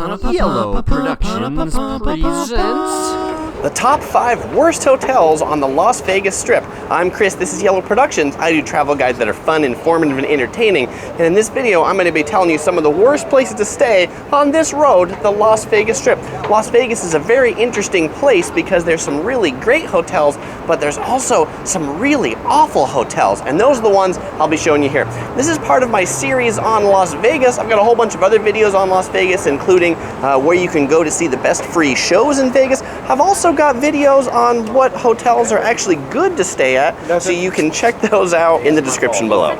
Yellow Productions presents the top 5 worst hotels on the Las Vegas Strip. I'm Chris, this is Yellow Productions. I do travel guides that are fun, informative, and entertaining. And in this video, I'm going to be telling you some of the worst places to stay on this road, the Las Vegas Strip. Las Vegas is a very interesting place because there's some really great hotels, but there's also some really awful hotels, and those are the ones I'll be showing you here. This is part of my series on Las Vegas. I've got a whole bunch of other videos on Las Vegas, including where you can go to see the best free shows in Vegas. I've also got videos on what hotels are actually good to stay at, so you can check those out in the description below.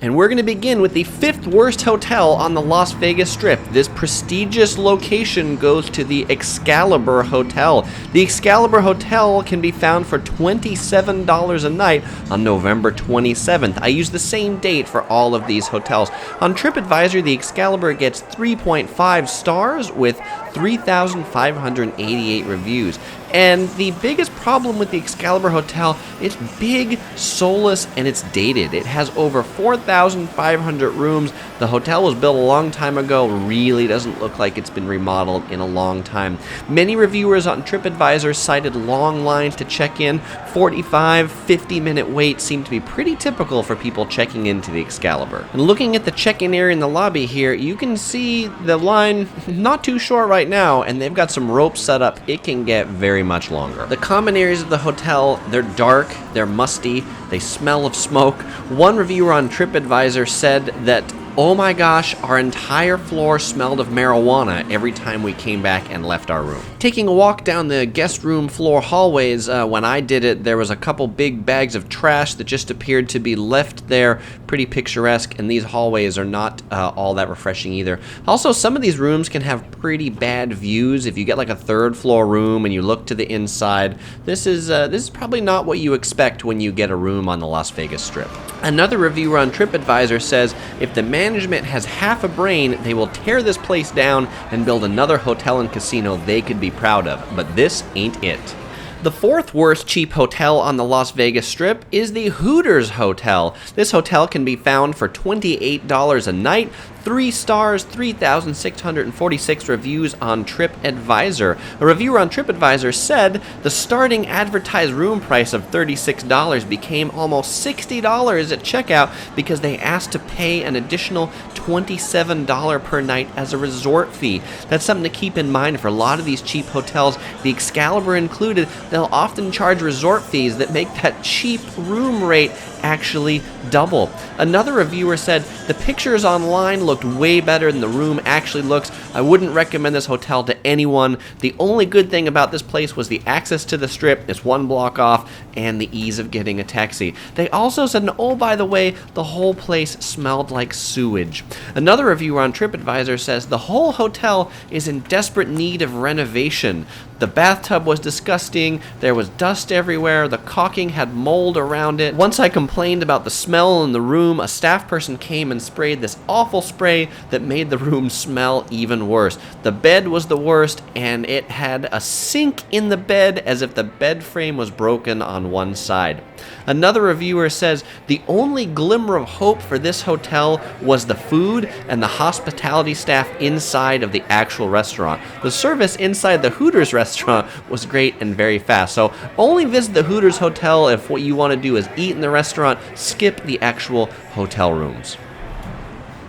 And we're going to begin with the 5th worst hotel on the Las Vegas Strip. This prestigious location goes to the Excalibur Hotel. The Excalibur Hotel can be found for $27 a night on November 27th. I use the same date for all of these hotels. On TripAdvisor, the Excalibur gets 3.5 stars with 3,588 reviews. And the biggest problem with the Excalibur Hotel, it's big, soulless, and it's dated. It has over 4,500 rooms. The hotel was built a long time ago, really doesn't look like it's been remodeled in a long time. Many reviewers on TripAdvisor cited long lines to check in. 45, 50-minute waits seem to be pretty typical for people checking into the Excalibur. And looking at the check-in area in the lobby here, you can see the line not too short right now, and they've got some ropes set up. It can get very much longer. The common areas of the hotel, they're dark, they're musty, they smell of smoke. One reviewer on TripAdvisor said that, "Oh my gosh, our entire floor smelled of marijuana every time we came back and left our room." Taking a walk down the guest room floor hallways, when I did it, there was a couple big bags of trash that just appeared to be left there. Pretty picturesque, and these hallways are not all that refreshing either. Also, some of these rooms can have pretty bad views. If you get like a 3rd floor room and you look to the inside, this is probably not what you expect when you get a room on the Las Vegas Strip. Another reviewer on TripAdvisor says if the management has half a brain, they will tear this place down and build another hotel and casino they could be proud of, but this ain't it. The 4th worst cheap hotel on the Las Vegas Strip is the Hooters Hotel. This hotel can be found for $28 a night, 3 stars, 3,646 reviews on TripAdvisor. A reviewer on TripAdvisor said the starting advertised room price of $36 became almost $60 at checkout because they asked to pay an additional $27 per night as a resort fee. That's something to keep in mind for a lot of these cheap hotels, the Excalibur included. They'll often charge resort fees that make that cheap room rate actually double. Another reviewer said the pictures online looked way better than the room actually looks. I wouldn't recommend this hotel to anyone. The only good thing about this place was the access to the Strip. It's 1 block off, and the ease of getting a taxi. They also said, oh, by the way, the whole place smelled like sewage. Another reviewer on TripAdvisor says the whole hotel is in desperate need of renovation. The bathtub was disgusting, there was dust everywhere, the caulking had mold around it. Once I complained about the smell in the room, a staff person came and sprayed this awful spray that made the room smell even worse. The bed was the worst, and it had a sink in the bed as if the bed frame was broken on one side. Another reviewer says the only glimmer of hope for this hotel was the food and the hospitality staff inside of the actual restaurant. The service inside the Hooters restaurant was great and very fast. So only visit the Hooters Hotel if what you want to do is eat in the restaurant, skip the actual hotel rooms.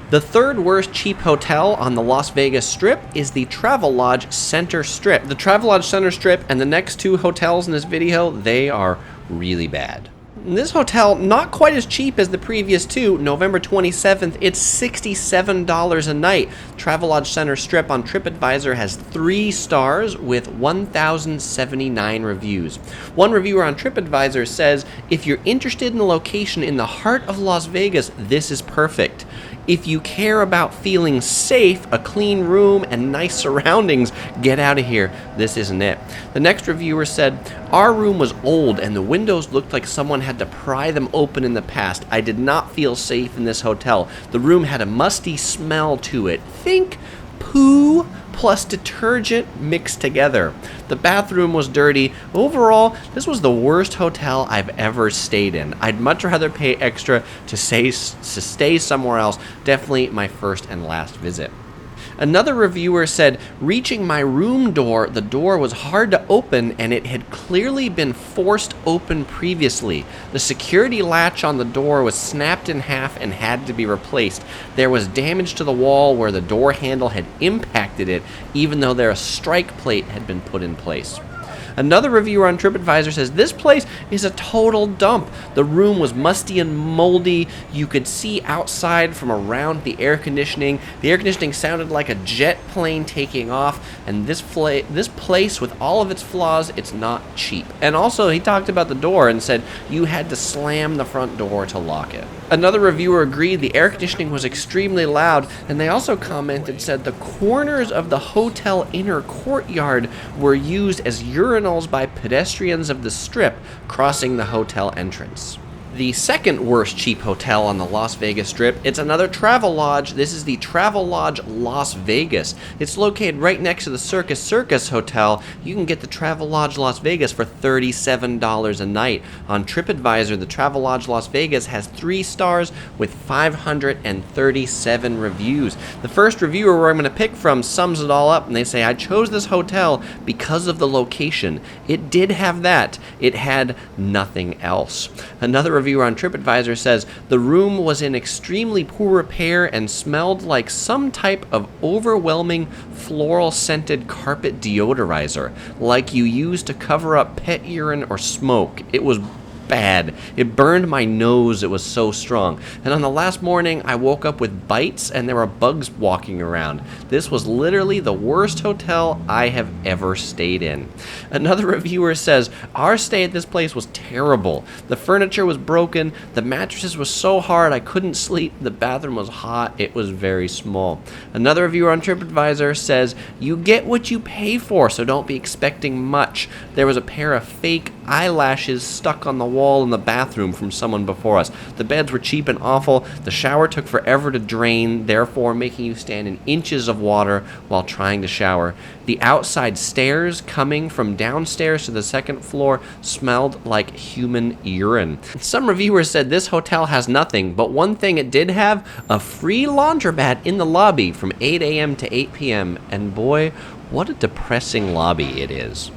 The 3rd worst cheap hotel on the Las Vegas Strip is the Travelodge Center Strip. The Travelodge Center Strip and the next 2 hotels in this video, they are really bad. This hotel, not quite as cheap as the previous 2. November 27th, it's $67 a night. Travelodge Center Strip on TripAdvisor has 3 stars with 1,079 reviews. One reviewer on TripAdvisor says, if you're interested in the location in the heart of Las Vegas, this is perfect. If you care about feeling safe, a clean room, and nice surroundings, get out of here. This isn't it. The next reviewer said, our room was old and the windows looked like someone had to pry them open in the past. I did not feel safe in this hotel. The room had a musty smell to it. Think poo plus detergent mixed together. The bathroom was dirty. Overall, this was the worst hotel I've ever stayed in. I'd much rather pay extra to stay somewhere else. Definitely my first and last visit. Another reviewer said, reaching my room door, the door was hard to open and it had clearly been forced open previously. The security latch on the door was snapped in half and had to be replaced. There was damage to the wall where the door handle had impacted it, even though a strike plate had been put in place. Another reviewer on TripAdvisor says, this place is a total dump. The room was musty and moldy. You could see outside from around the air conditioning. The air conditioning sounded like a jet plane taking off. And this place, with all of its flaws, it's not cheap. And also, he talked about the door and said you had to slam the front door to lock it. Another reviewer agreed the air conditioning was extremely loud, and they also commented, said the corners of the hotel inner courtyard were used as urinals by pedestrians of the Strip crossing the hotel entrance. The second worst cheap hotel on the Las Vegas Strip, it's another Travelodge. This is the Travelodge Las Vegas. It's located right next to the Circus Circus Hotel. You can get the Travelodge Las Vegas for $37 a night. On TripAdvisor, the Travelodge Las Vegas has 3 stars with 537 reviews. The first reviewer where I'm going to pick from sums it all up, and they say, I chose this hotel because of the location. It did have that. It had nothing else. Another reviewer on TripAdvisor says the room was in extremely poor repair and smelled like some type of overwhelming floral scented carpet deodorizer, like you use to cover up pet urine or smoke. It was bad. It burned my nose. It was so strong. And on the last morning, I woke up with bites and there were bugs walking around. This was literally the worst hotel I have ever stayed in. Another reviewer says, our stay at this place was terrible. The furniture was broken. The mattresses were so hard I couldn't sleep. The bathroom was hot. It was very small. Another reviewer on TripAdvisor says, you get what you pay for, so don't be expecting much. There was a pair of fake eyelashes stuck on the wall in the bathroom from someone before us. The beds were cheap and awful. The shower took forever to drain, therefore making you stand in inches of water while trying to shower. The outside stairs coming from downstairs to the second floor smelled like human urine. Some reviewers said this hotel has nothing, but one thing it did have, a free laundromat in the lobby from 8 a.m. to 8 p.m. And boy, what a depressing lobby it is.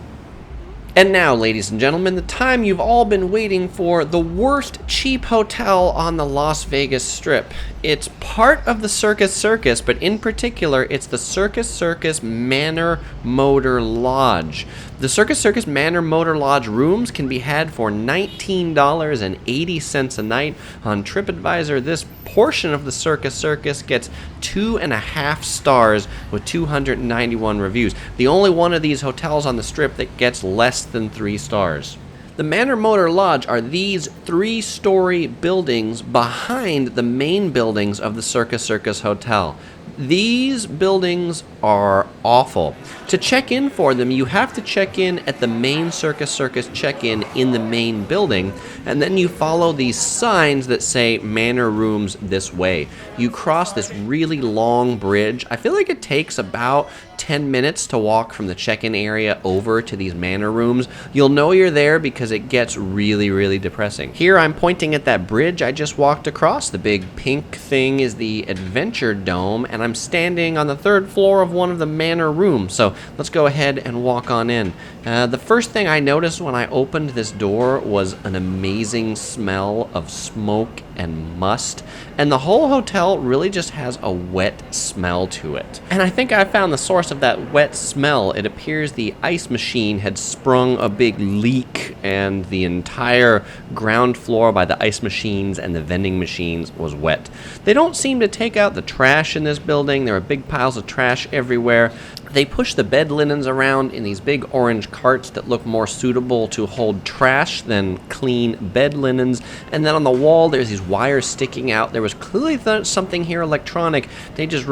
And now, ladies and gentlemen, the time you've all been waiting for, the worst cheap hotel on the Las Vegas Strip. It's part of the Circus Circus, but in particular, it's the Circus Circus Manor Motor Lodge. The Circus Circus Manor Motor Lodge rooms can be had for $19.80 a night. On TripAdvisor, this portion of the Circus Circus gets 2.5 stars with 291 reviews. The only one of these hotels on the Strip that gets less than 3 stars. The Manor Motor Lodge are these 3-story buildings behind the main buildings of the Circus Circus Hotel. These buildings are awful. To check in for them, you have to check in at the main Circus Circus check-in in the main building, and then you follow these signs that say Manor Rooms this way. You cross this really long bridge. I feel like it takes about 10 minutes to walk from the check-in area over to these manor rooms. You'll know you're there because it gets really, really depressing. Here I'm pointing at that bridge I just walked across. The big pink thing is the Adventure Dome, and I'm standing on the 3rd floor of one of the manor rooms. So let's go ahead and walk on in. The first thing I noticed when I opened this door was an amazing smell of smoke and must, and the whole hotel really just has a wet smell to it. And I think I found the source of that wet smell. It appears the ice machine had sprung a big leak, and the entire ground floor by the ice machines and the vending machines was wet. They don't seem to take out the trash in this building. There are big piles of trash everywhere. They push the bed linens around in these big orange carts that look more suitable to hold trash than clean bed linens. And then on the wall, there's these wires sticking out. There was clearly something here electronic. They just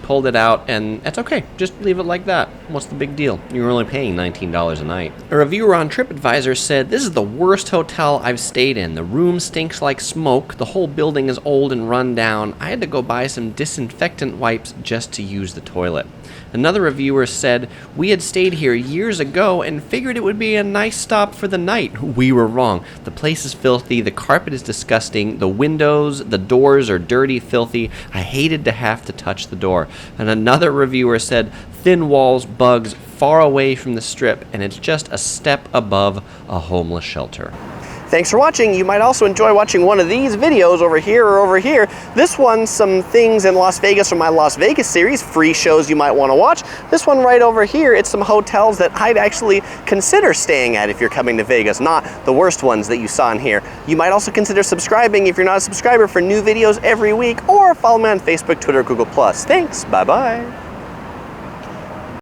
pulled it out, and it's okay. Just leave it like that. What's the big deal? You're only paying $19 a night. A reviewer on TripAdvisor said, this is the worst hotel I've stayed in. The room stinks like smoke. The whole building is old and run down. I had to go buy some disinfectant wipes just to use the toilet. Another reviewer reviewer said, "We had stayed here years ago and figured it would be a nice stop for the night. We were wrong. The place is filthy, the carpet is disgusting, the windows, the doors are dirty, filthy. I hated to have to touch the door." And another reviewer said, "Thin walls, bugs, far away from the strip, and it's just a step above a homeless shelter." Thanks for watching. You might also enjoy watching one of these videos over here or over here. This one's some things in Las Vegas from my Las Vegas series, free shows you might want to watch. This one right over here, it's some hotels that I'd actually consider staying at if you're coming to Vegas, not the worst ones that you saw in here. You might also consider subscribing if you're not a subscriber for new videos every week, or follow me on Facebook, Twitter, Google+. Thanks, bye-bye.